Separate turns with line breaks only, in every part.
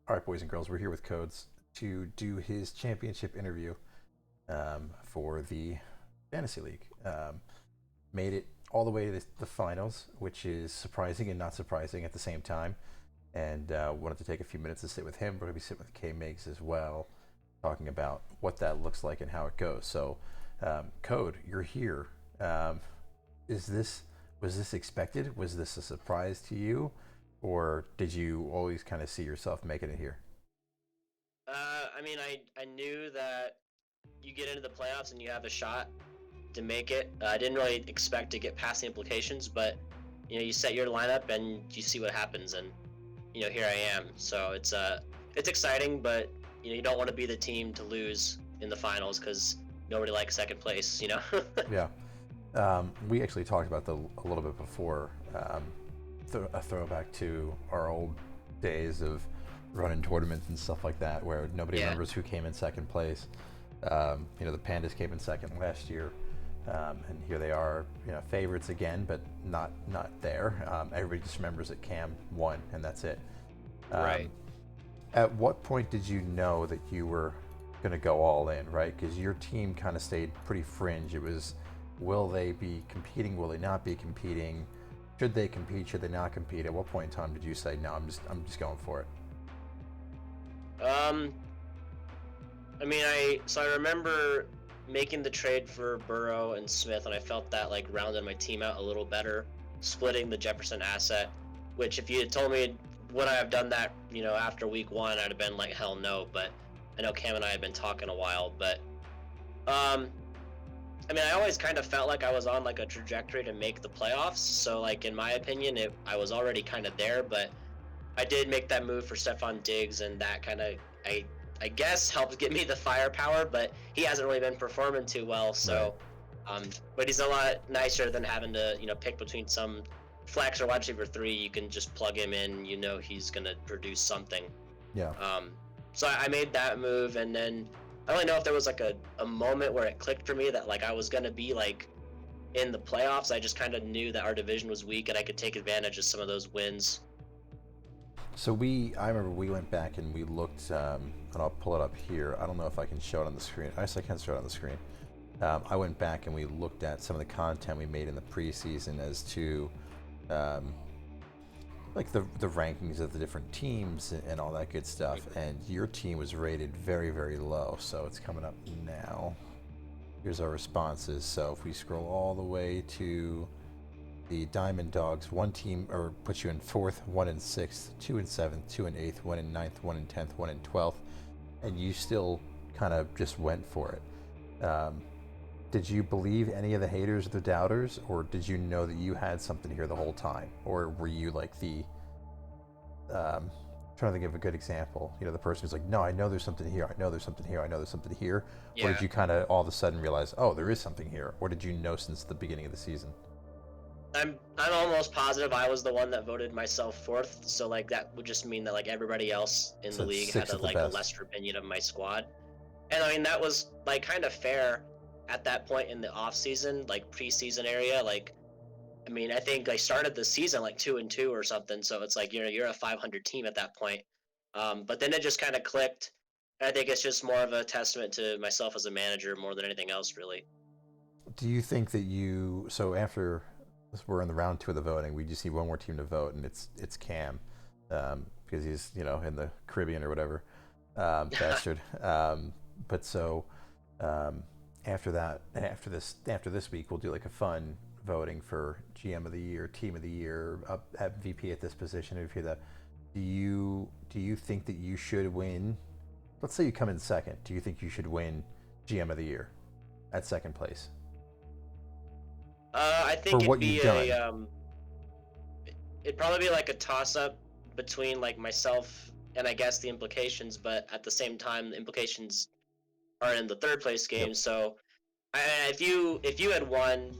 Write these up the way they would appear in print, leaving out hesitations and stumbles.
All right, boys and girls, we're here with Codes to do his championship interview for the Fantasy League. Made it all the way to the finals, which is surprising and not surprising at the same time. And wanted to take a few minutes to sit with him. We're going to be sitting with K Migs as well, talking about what that looks like and how it goes. So, Code, you're here. Is this was this expected? Was this a surprise to you, or did you always kind of see yourself making it here?
I knew that you get into the playoffs and you have a shot to make it. I didn't really expect to get past the implications, but you set your lineup and you see what happens, and here I am. So it's exciting, but you don't want to be the team to lose in the finals because nobody likes second place.
Yeah. We actually talked about a little bit before. A throwback to our old days of running tournaments and stuff like that, where nobody
Yeah.
remembers who came in second place. The Pandas came in second last year, and here they are, favorites again, but not there. Everybody just remembers that Cam won, and that's it.
Right.
At what point did you know that you were going to go all in, right? Because your team kind of stayed pretty fringe. It was, will they be competing? Will they not be competing? Should they compete? Should they not compete? At what point in time did you say, no, I'm just going for it?
Um, I remember making the trade for Burrow and Smith, and I felt that like rounded my team out a little better, splitting the Jefferson asset. Which, if you had told me would I have done that, after week one, I'd have been like, hell no. But I know Cam and I had been talking a while, but um, I always kind of felt like I was on like a trajectory to make the playoffs. So like in my opinion, I was already kind of there, but I did make that move for Stephon Diggs, and that kind of I guess helped get me the firepower. But he hasn't really been performing too well.
Right.
So, but he's a lot nicer than having to pick between some flex or wide receiver three. You can just plug him in. He's gonna produce something.
Yeah.
Um, so I made that move, and then I don't really know if there was like a moment where it clicked for me that like I was gonna be like in the playoffs. I just kind of knew that our division was weak and I could take advantage of some of those wins.
So I remember we went back and we looked, and I'll pull it up here. I don't know if I can show it on the screen. I guess I can show it on the screen. I went back and we looked at some of the content we made in the preseason as to, um, like the rankings of the different teams and all that good stuff. And your team was rated very, very low. So it's coming up now. Here's our responses. So if we scroll all the way to the Diamond Dogs, one team or puts you in fourth, one in sixth, two in seventh, two in eighth, one in ninth, one in 10th, one in 12th, and you still kind of just went for it. Did you believe any of the haters or the doubters, or did you know that you had something here the whole time, or were you like trying to think of a good example, the person who's like, no, I know there's something here, I know there's something here, I know there's something here, or did
Yeah.
you kind of all of a sudden realize, oh, there is something here, or did you know since the beginning of the season?
I'm almost positive I was the one that voted myself fourth, so like that would just mean that like everybody else in the
Said
league had
six
a
of the
like a
best.
lesser opinion of my squad. And that was like kind of fair at that point in the off season, like preseason area. Like I think I started the season like 2-2 or something, so it's like you're a 500 team at that point. But then it just kind of clicked. I think it's just more of a testament to myself as a manager more than anything else, really.
Do you think that so after we're in the round two of the voting, we just need one more team to vote, and it's Cam, because he's in the Caribbean or whatever, bastard. But so um, after that, after this week, we'll do like a fun voting for GM of the year, team of the year, MVP at this position, if you that. Do you think that you should win? Let's say you come in second. Do you think you should win GM of the year at second place
I
for
think
what you've done?
it'd probably be like a toss up between like myself and I guess the implications, but at the same time the implications are in the third place
Yep.
game. So if you had won,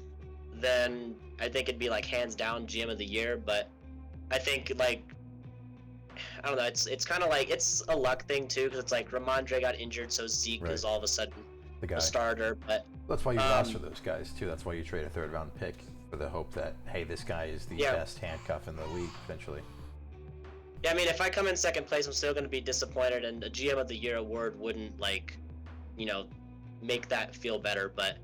then I think it'd be like hands down GM of the year. But I think like I don't know, it's kind of like it's a luck thing too because it's like Ramondre got injured, so Zeke
Right.
is all of a sudden
The
the
guy.
starter. But
That's why you roster
um,
those guys too. That's why you trade a third round pick for the hope that, hey, this guy is the
yeah,
best handcuff in the league eventually.
Yeah, I mean, if I come in second place, I'm still going to be disappointed, and a GM of the Year award wouldn't like, you know, make that feel better. But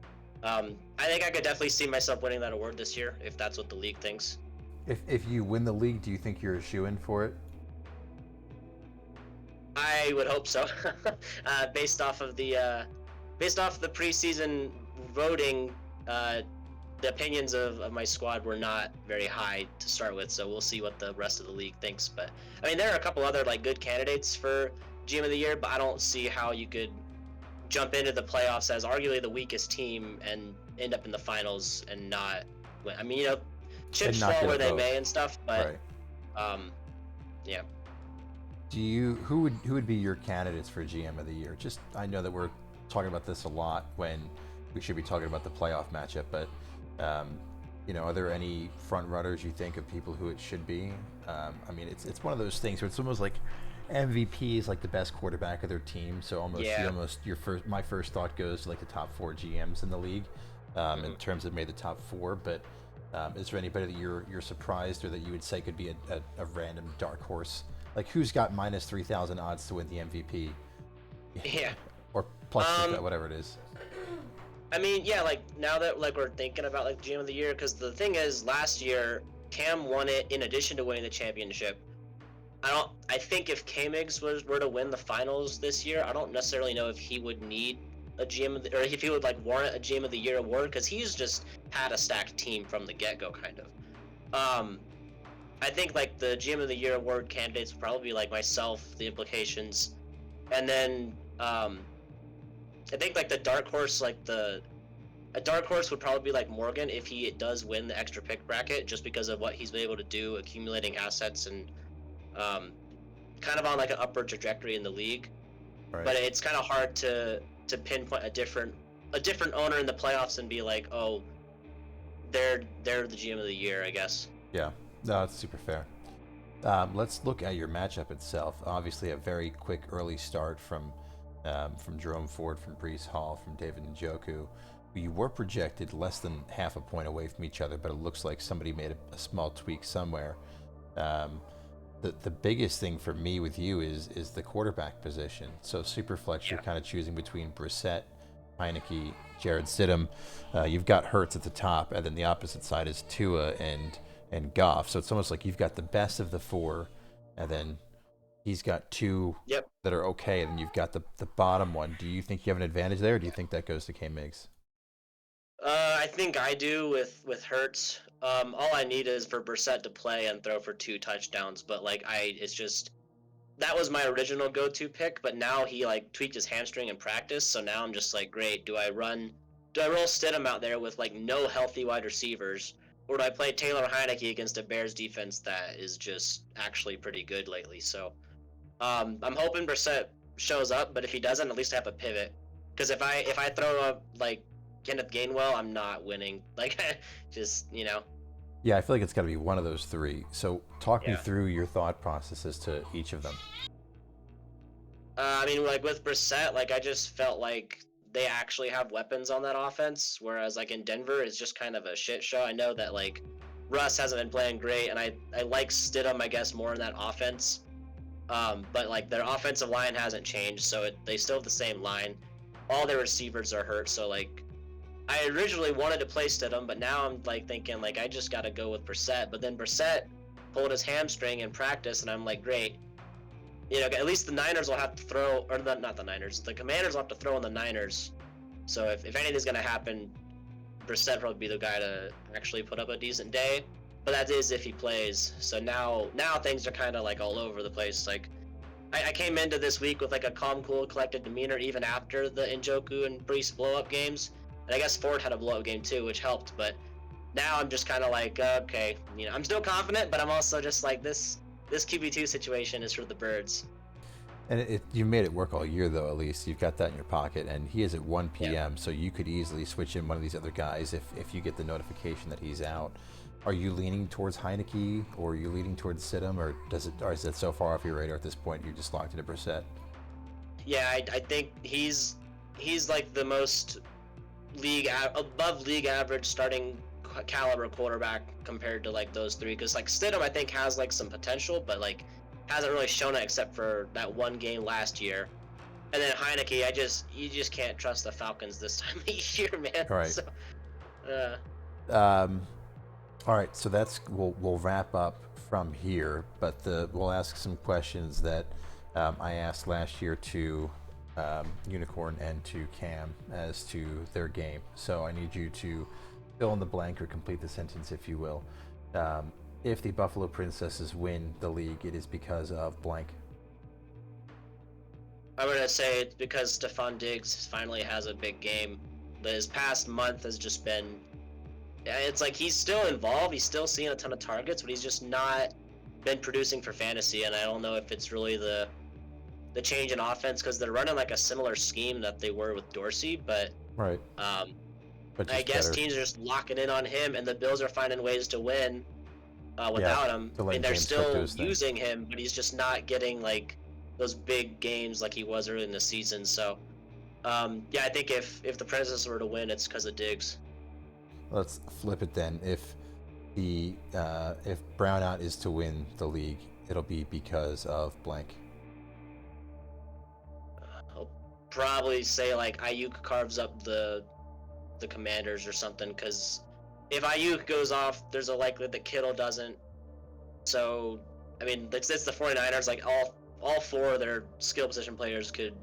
I think I could definitely see myself winning that award this year if that's what the league thinks.
If you win the league, do you think you're a shoo-in for it?
I would hope so. Based off of the preseason voting, the opinions of my squad were not very high to start with, so we'll see what the rest of the league thinks. But I mean, there are a couple other like good candidates for GM of the Year, but I don't see how you could jump into the playoffs as arguably the weakest team and end up in the finals and not win. I mean, chips
not
fall
get
where
a
they
vote.
may and stuff, but
Right.
yeah.
Who would be your candidates for GM of the Year? Just, I know that we're talking about this a lot when we should be talking about the playoff matchup, but are there any front runners you think of people who it should be? I mean, it's one of those things where it's almost like MVP is like the best quarterback of their team, so my first thought goes to like the top 4 GMs in the league in terms of maybe the top 4. But is there anybody that you're surprised or that you would say could be a random dark horse? Like, who's got minus 3,000 odds to win the MVP?
Yeah.
Or plus whatever it is.
I mean, yeah, like now that like we're thinking about like GM of the Year, because the thing is, last year Cam won it in addition to winning the championship. I think if K-Migs were to win the finals this year, I don't necessarily know if he would need a GM or if he would like warrant a GM of the Year award, because he's just had a stacked team from the get-go, kind of. I think like the GM of the Year award candidates would probably be like myself, the Implications, and then I think like the dark horse, like a dark horse would probably be like Morgan if he does win the extra pick bracket, just because of what he's been able to do, accumulating assets and kind of on like an upward trajectory in the league.
Right.
But it's kind of hard to pinpoint a different owner in the playoffs and be like, oh, they're the GM of the Year, I guess.
Yeah, no, that's super fair. Let's look at your matchup itself. Obviously, a very quick early start from Jerome Ford, from Breece Hall, from David Njoku. You were projected less than half a point away from each other, but it looks like somebody made a small tweak somewhere. The biggest thing for me with you is the quarterback position. So Superflex, you're kind of choosing between Brissett, Heineke, Jared Stidham. You've got Hurts at the top, and then the opposite side is Tua and Goff. So it's almost like you've got the best of the 4, and then he's got 2 that are okay, and then you've got the bottom one. Do you think you have an advantage there, or do you think that goes to K-Migs?
I think I do with Hurts. All I need is for Brissett to play and throw for 2 touchdowns, but like it's just, that was my original go-to pick, but now he like tweaked his hamstring in practice, so now I'm just like, great, do I roll Stidham out there with like no healthy wide receivers, or do I play Taylor Heineke against a Bears defense that is just actually pretty good lately? So I'm hoping Brissett shows up, but if he doesn't, at least I have a pivot, because if I throw up like Kenneth Gainwell, I'm not winning. Like, just,
Yeah, I feel like it's got to be one of those 3. So talk me through your thought processes to each of them.
I mean, like with Brissett, like I just felt like they actually have weapons on that offense, whereas like in Denver, it's just kind of a shit show. I know that like Russ hasn't been playing great, and I like Stidham, I guess, more in that offense. But like their offensive line hasn't changed, so they still have the same line. All their receivers are hurt, so like I originally wanted to play Stidham, but now I'm like thinking like I just got to go with Brissett. But then Brissett pulled his hamstring in practice, and I'm like, great. At least the Niners will have to throw, or not the Niners, the Commanders will have to throw on the Niners. So if anything's going to happen, Brissett probably be the guy to actually put up a decent day. But that is if he plays. So now things are kind of like all over the place. Like I came into this week with like a calm, cool, collected demeanor even after the Njoku and Breece blow-up games. And I guess Ford had a blow-up game too, which helped. But now I'm just kind of like, okay, I'm still confident, but I'm also just like, this QB2 situation is for the birds.
And you made it work all year, though. At least you've got that in your pocket, and he is at 1 p.m., so you could easily switch in one of these other guys if you get the notification that he's out. Are you leaning towards Heineke, or are you leaning towards Stidham, or is it so far off your radar at this point you're just locked into Brissett?
Yeah, I think he's like the most above league average starting caliber quarterback compared to like those 3, because like Stidham I think has like some potential, but like hasn't really shown it except for that one game last year. And then Heineke, you just can't trust the Falcons this time of year, man.
All right.
So,
All right, so we'll wrap up from here, but we'll ask some questions that I asked last year to Unicorn and to Cam as to their game. So I need you to fill in the blank or complete the sentence, if you will. If the Buffalo Princesses win the league, it is because of blank.
I'm gonna say it's because Stephon Diggs finally has a big game. His past month has just been. It's like he's still involved. He's still seeing a ton of targets, but he's just not been producing for fantasy. And I don't know if it's really the change in offense because they're running like a similar scheme that they were with Dorsey. But
right.
But I guess teams are just locking in on him, and the Bills are finding ways to win without him. I mean, they're still using him, but he's just not getting like those big games like he was early in the season. So, I think if the Princess were to win, it's because of Diggs.
Let's flip it then. If Brownout is to win the league, it'll be because of blank.
I'll probably say like Ayuk carves up the Commanders or something, because if Ayuk goes off, there's a likelihood that Kittle doesn't. So, I mean, it's the 49ers. Like all four of their skill position players could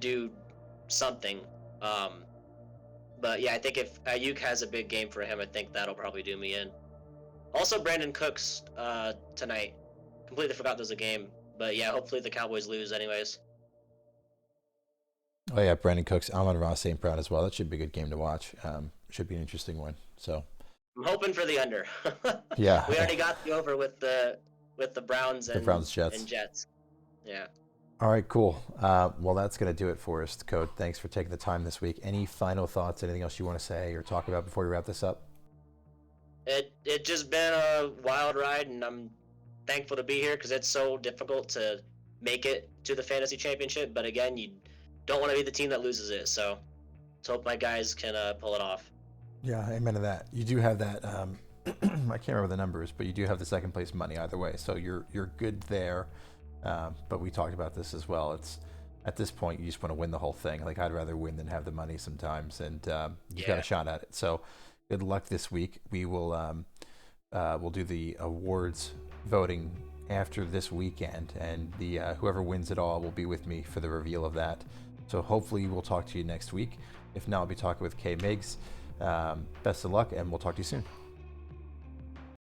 do something. But yeah, I think if Ayuk has a big game for him, I think that'll probably do me in. Also, Brandon Cooks tonight. Completely forgot there's a game. But yeah, hopefully the Cowboys lose anyways.
Oh yeah, Brandon Cooks, Amon-Ra St. Brown as well. That should be a good game to watch. Should be an interesting one. So
I'm hoping for the under.
Yeah.
We already got the over with the Browns and Jets. Yeah.
All right, cool. Well, that's going to do it for us, Code. Thanks for taking the time this week. Any final thoughts, anything else you want to say or talk about before we wrap this up?
It just been a wild ride, and I'm thankful to be here because it's so difficult to make it to the fantasy championship. But again, you don't want to be the team that loses it. So let's hope my guys can pull it off.
Yeah, amen to that. You do have that. I can't remember the numbers, but you do have the second place money either way. So you're good there. But we talked about this as well. It's at this point you just want to win the whole thing. Like I'd rather win than have the money sometimes, and you've got a shot at it. So good luck this week. We will we'll do the awards voting after this weekend, and the whoever wins it all will be with me for the reveal of that. So hopefully we'll talk to you next week. If not, I'll be talking with K Migs. Best of luck, and we'll talk to you soon.